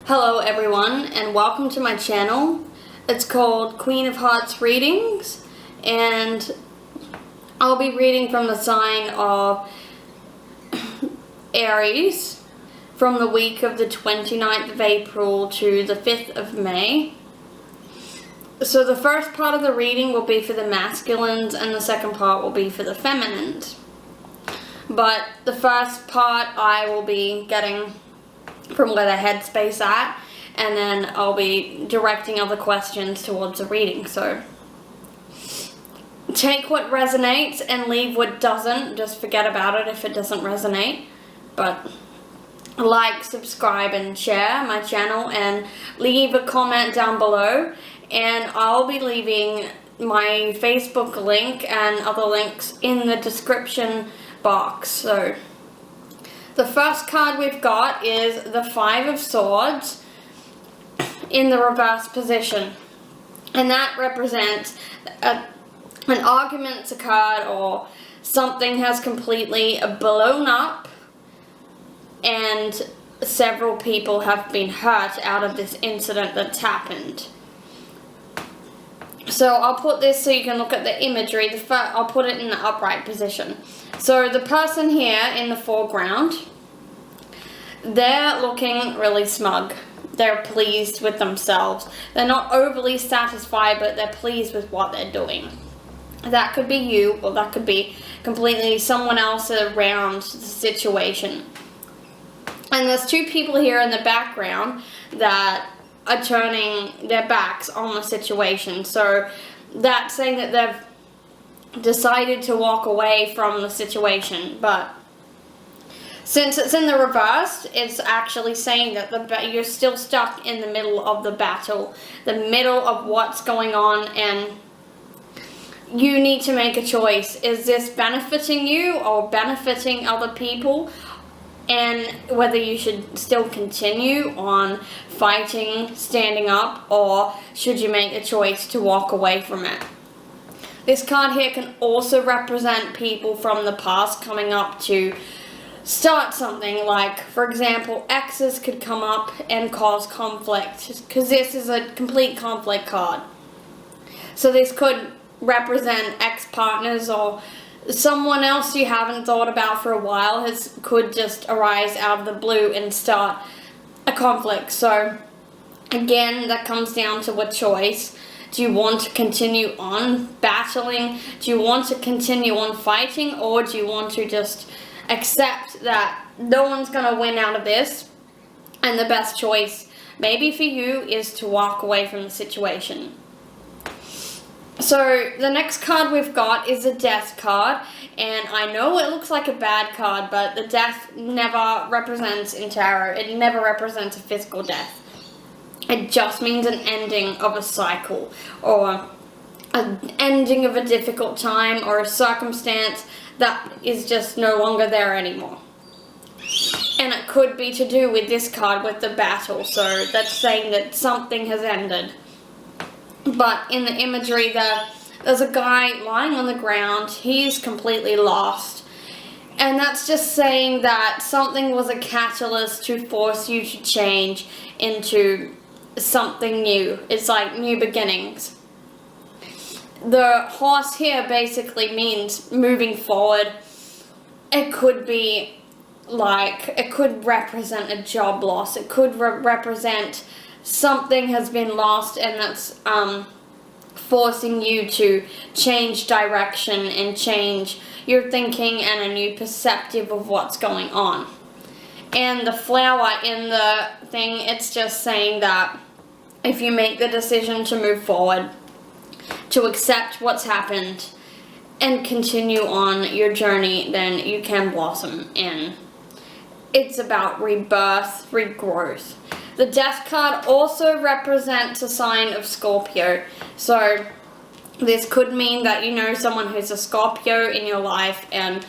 Hello everyone, and welcome to my channel. It's called Queen of Hearts Readings, and I'll be reading from the sign of Aries from the week of the 29th of April to the 5th of May. So the first part of the reading will be for the masculines and the second part will be for the feminines. But the first part I will be getting from where the headspace at, and then I'll be directing other questions towards the reading. So take what resonates and leave what doesn't. Just forget about it if it doesn't resonate. But like, subscribe, and share my channel, and leave a comment down below. And I'll be leaving my Facebook link and other links in the description box. So the first card we've got is the Five of Swords in the reverse position. And that represents an argument's occurred, or something has completely blown up and several people have been hurt out of this incident that's happened. So I'll put this so you can look at the imagery. I'll put it in the upright position. So the person here in the foreground, they're looking really smug. They're pleased with themselves. They're not overly satisfied, but they're pleased with what they're doing. That could be you, or that could be completely someone else around the situation. And there's two people here in the background that are turning their backs on the situation. So that's saying that they've decided to walk away from the situation. But since it's in the reverse, it's actually saying that you're still stuck in the middle of the battle, the middle of what's going on, and you need to make a choice. Is this benefiting you or benefiting other people? And whether you should still continue on fighting, standing up, or should you make a choice to walk away from it? This card here can also represent people from the past coming up to start something. Like, for example, exes could come up and cause conflict, because this is a complete conflict card. So this could represent ex-partners, or someone else you haven't thought about for a while could just arise out of the blue and start a conflict. So again, that comes down to a choice. Do you want to continue on battling? Do you want to continue on fighting? Or do you want to just accept that no one's going to win out of this, and the best choice maybe for you is to walk away from the situation? So the next card we've got is a Death card, and I know it looks like a bad card, but the Death never represents in tarot. It never represents a physical death. It just means an ending of a cycle, or an ending of a difficult time, or a circumstance that is just no longer there anymore. And it could be to do with this card with the battle, so that's saying that something has ended. But in the imagery, there's a guy lying on the ground. He's completely lost. And that's just saying that something was a catalyst to force you to change into something new. It's like new beginnings. The horse here basically means moving forward. It could be like, it could represent a job loss. It could represent something has been lost, and that's forcing you to change direction and change your thinking and a new perspective of what's going on. And the flower in the thing, it's just saying that if you make the decision to move forward, to accept what's happened and continue on your journey, then you can blossom. And it's about rebirth, regrowth. The Death card also represents a sign of Scorpio. So this could mean that you know someone who's a Scorpio in your life. And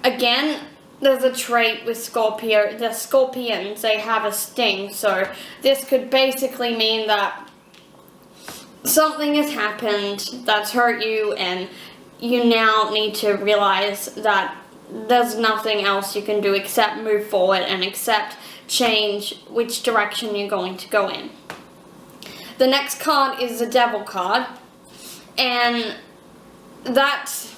again, there's a trait with Scorpio. The scorpions, they have a sting. So this could basically mean that something has happened that's hurt you, and you now need to realize that there's nothing else you can do except move forward and accept change which direction you're going to go in. The next card is the Devil card, and that's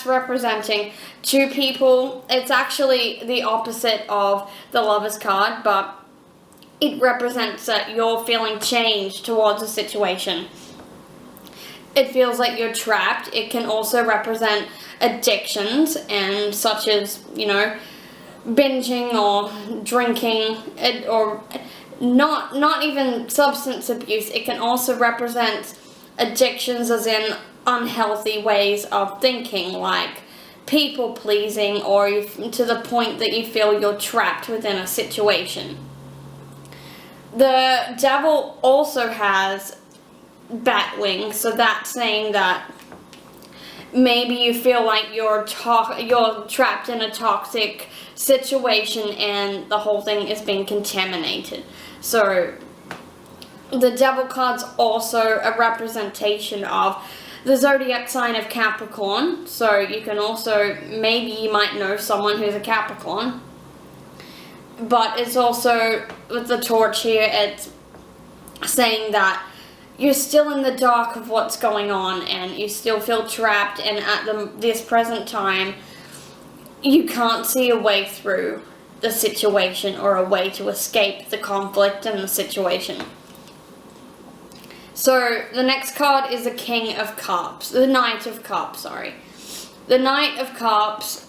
representing two people. It's actually the opposite of the Lovers card, but it represents that you're feeling change towards a situation. It feels like you're trapped. It can also represent addictions, and such as, binging or drinking, or not even substance abuse. It can also represent addictions as in unhealthy ways of thinking, like people pleasing, or to the point that you feel you're trapped within a situation. The Devil also has bat wings, so that's saying that maybe you feel like you're trapped in a toxic situation and the whole thing is being contaminated. So the Devil card's also a representation of the zodiac sign of Capricorn. So you can also, maybe you might know someone who's a Capricorn. But it's also, with the torch here, it's saying that you're still in the dark of what's going on and you still feel trapped, and at this present time you can't see a way through the situation or a way to escape the conflict and the situation. So the next card is the King of Cups, the Knight of Cups, sorry. The Knight of Cups,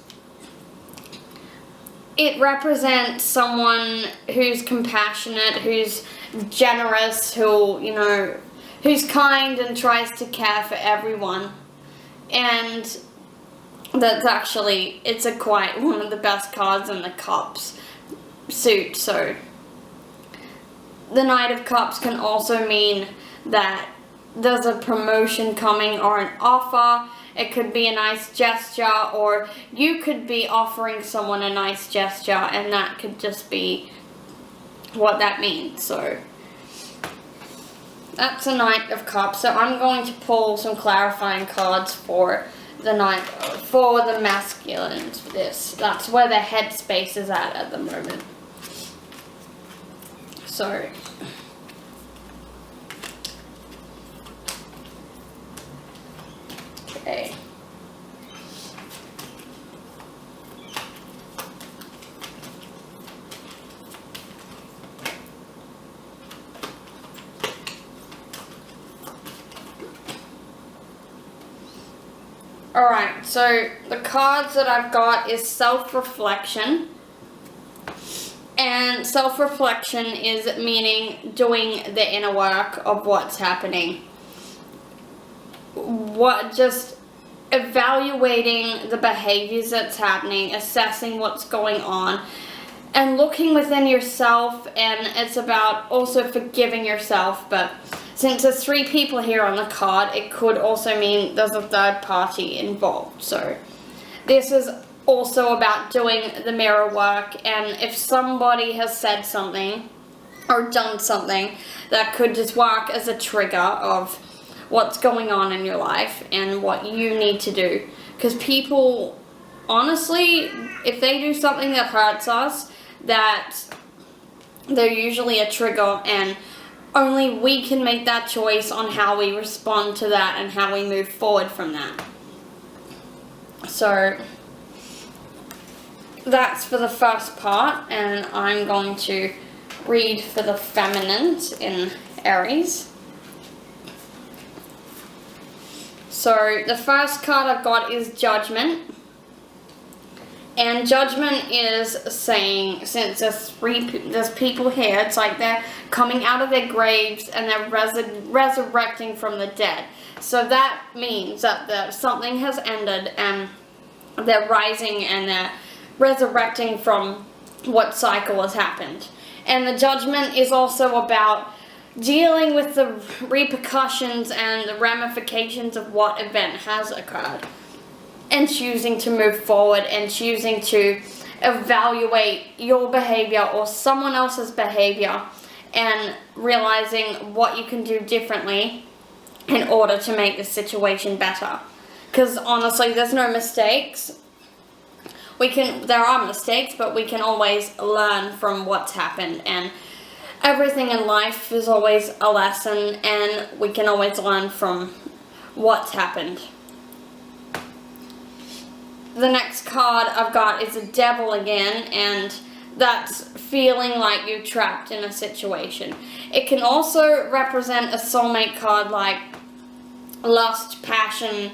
it represents someone who's compassionate, who's generous, who's kind and tries to care for everyone. And that's actually, it's quite one of the best cards in the Cups suit. So the Knight of Cups can also mean that there's a promotion coming or an offer. It could be a nice gesture, or you could be offering someone a nice gesture, and that could just be what that means. So that's a Knight of Cups. So I'm going to pull some clarifying cards for the masculines for this. That's where the headspace is at the moment. So okay. Alright, so the cards that I've got is self-reflection. And self-reflection is meaning doing the inner work of what's happening. Just evaluating the behaviors that's happening, assessing what's going on, and looking within yourself. And it's about also forgiving yourself, but since there's 3 people here on the card, it could also mean there's a third party involved. So this is also about doing the mirror work, and if somebody has said something or done something, that could just work as a trigger of what's going on in your life and what you need to do. Because people, honestly, if they do something that hurts us, that they're usually a trigger, and only we can make that choice on how we respond to that and how we move forward from that. So that's for the first part, and I'm going to read for the feminines in Aries. So the first card I've got is Judgment. And Judgment is saying, since there's people here, it's like they're coming out of their graves and they're resurrecting from the dead. So that means that something has ended and they're rising and they're resurrecting from what cycle has happened. And the Judgment is also about dealing with the repercussions and the ramifications of what event has occurred, and choosing to move forward and choosing to evaluate your behavior or someone else's behavior and realizing what you can do differently in order to make the situation better. Because honestly, there's no mistakes. there are mistakes, but we can always learn from what's happened, and everything in life is always a lesson, and we can always learn from what's happened. The next card I've got is a devil again, and that's feeling like you're trapped in a situation. It can also represent a soulmate card, like lust, passion,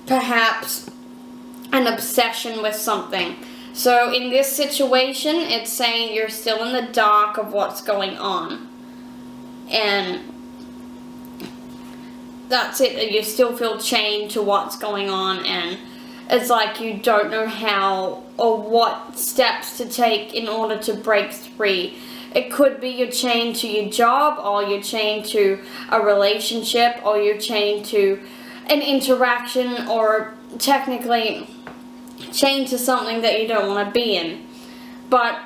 perhaps an obsession with something. So in this situation, it's saying you're still in the dark of what's going on. And that's it. You still feel chained to what's going on, and it's like you don't know how or what steps to take in order to break free. It could be you're chained to your job, or you're chained to a relationship, or you're chained to an interaction, or technically chained to something that you don't want to be in. But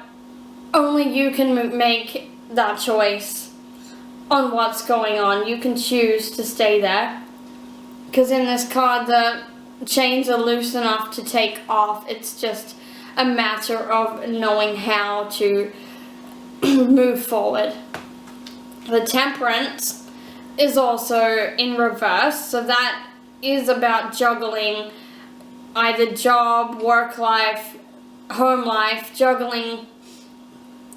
only you can make that choice on what's going on. You can choose to stay there. Because in this card, the chains are loose enough to take off. It's just a matter of knowing how to move forward. The Temperance is also in reverse, so that is about juggling either job, work life, home life, juggling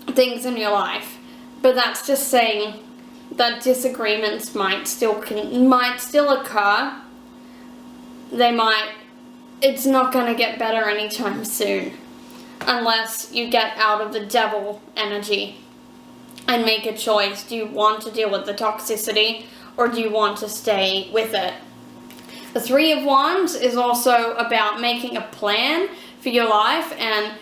things in your life. But that's just saying that disagreements might still occur. It's not going to get better anytime soon, unless you get out of the devil energy and make a choice. Do you want to deal with the toxicity, or do you want to stay with it? The Three of Wands is also about making a plan for your life, and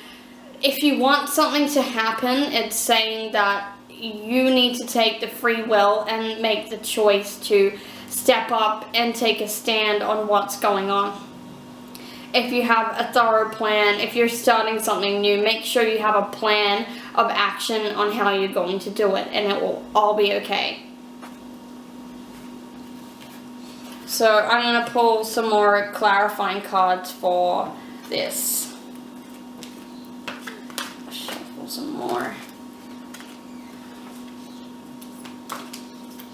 if you want something to happen, it's saying that you need to take the free will and make the choice to step up and take a stand on what's going on. If you have a thorough plan, if you're starting something new, make sure you have a plan of action on how you're going to do it, and it will all be okay. So I'm going to pull some more clarifying cards for this. Shuffle some more.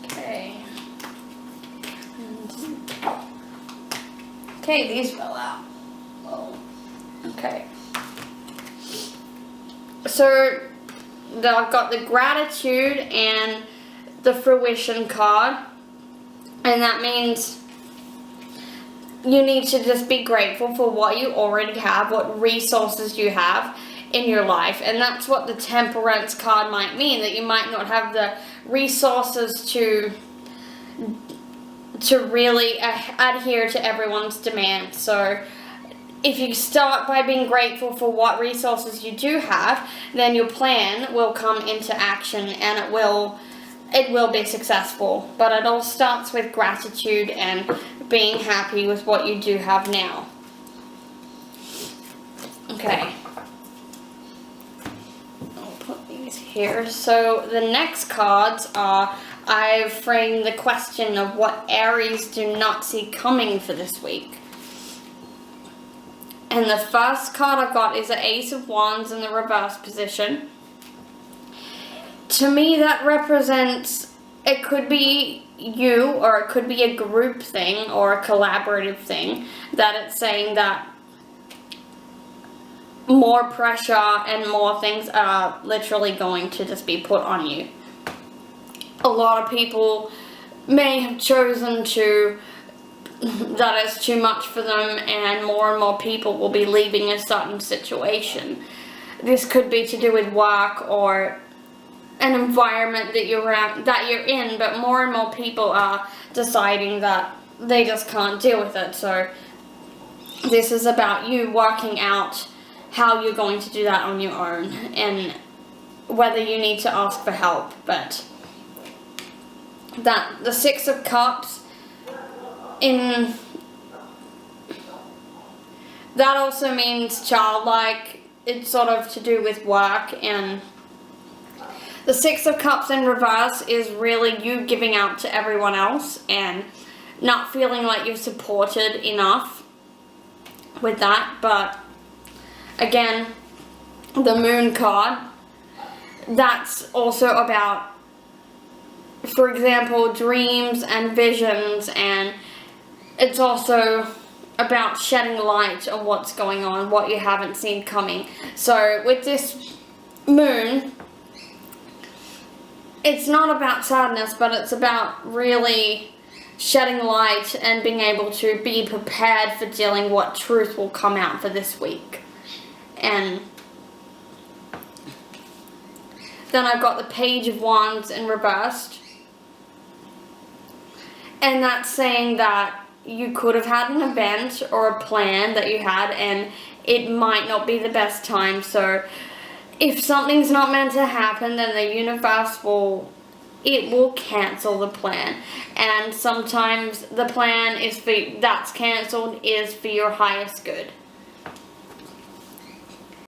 Okay. Okay, these fell out. Whoa. Okay. So I've got the Gratitude and the Fruition card, and that means you need to just be grateful for what you already have, what resources you have in your life. And that's what the Temperance card might mean, that you might not have the resources to really adhere to everyone's demands. So if you start by being grateful for what resources you do have, then your plan will come into action, and it will be successful. But it all starts with gratitude and being happy with what you do have now. Okay. I'll put these here. So the next cards are, I've framed the question of what Aries do not see coming for this week. And the first card I've got is the Ace of Wands in the reverse position. To me, that represents, it could be you, or it could be a group thing or a collaborative thing, that it's saying that more pressure and more things are literally going to just be put on you. A lot of people may have chosen that is too much for them, and more people will be leaving a certain situation. This could be to do with work or an environment that you're in, but more and more people are deciding that they just can't deal with it. So this is about you working out how you're going to do that on your own, and whether you need to ask for help. But that the Six of Cups that also means childlike. It's sort of to do with work, and the Six of Cups in reverse is really you giving out to everyone else and not feeling like you're supported enough with that. But Again, the Moon card, that's also about, for example, dreams and visions, and it's also about shedding light on what's going on, what you haven't seen coming. So with this Moon, it's not about sadness, but it's about really shedding light and being able to be prepared for dealing what truth will come out for this week. And then I've got the Page of Wands in reversed. And that's saying that you could have had an event or a plan that you had, and it might not be the best time. So if something's not meant to happen, then the universe will cancel the plan. And sometimes the plan that's cancelled is for your highest good.